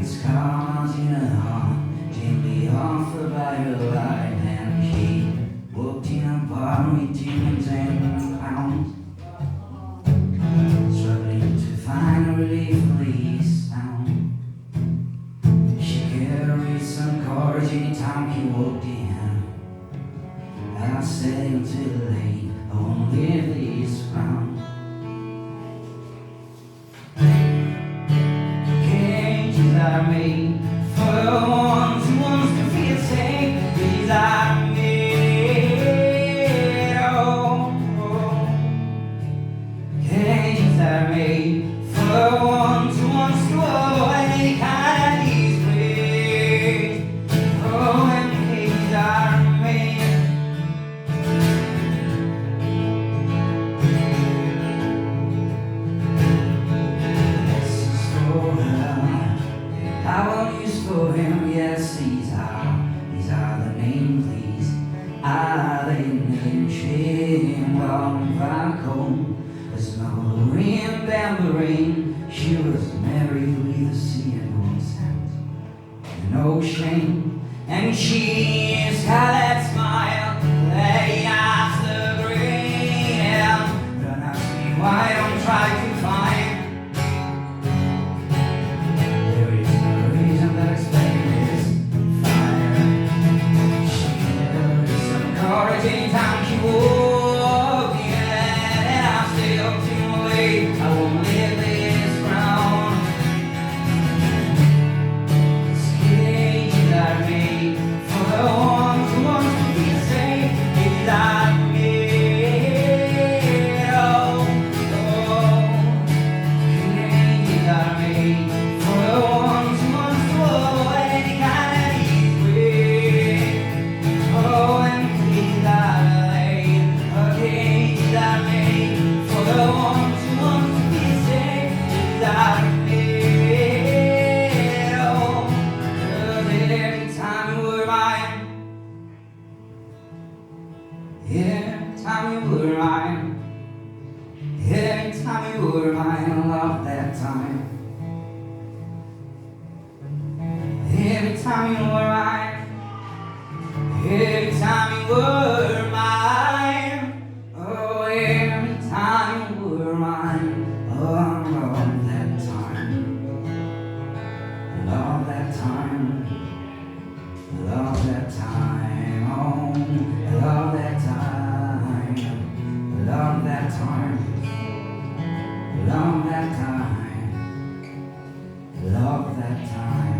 It's cars in a heart, gently offered by her light, and she walked in a bar with demons and clowns, struggling to find a relief for his sound. She carried some courage anytime he walked in. I said until late, I won't leave this ground. Cages are made for the ones who wants to feel safe. These are made, oh, oh. Cages are made for the ones who wants to avoid any kind of disgrace. Oh, and cages are made. I will use for him, yes, these are the names, these are the names. She walked back home, there's no remembering. She was married with a sea and no sand, and no shame, and she's got that smile that has the grin. Don't ask me why, don't try to find. Anytime she walked in, and I'm still too late, I won't leave this ground. These cages are made for the ones who want to be safe. Cages are made, oh, oh. Cages are made for the ones who want to avoid any kind of disgrace. Oh, and cages are every time you were mine, every time you were mine, I love that time. Every time you were mine, every time you were mine, oh, every time you were mine, oh, I love that time. Love that time, love that time, oh, I love that time, love that time, love that time, love that time.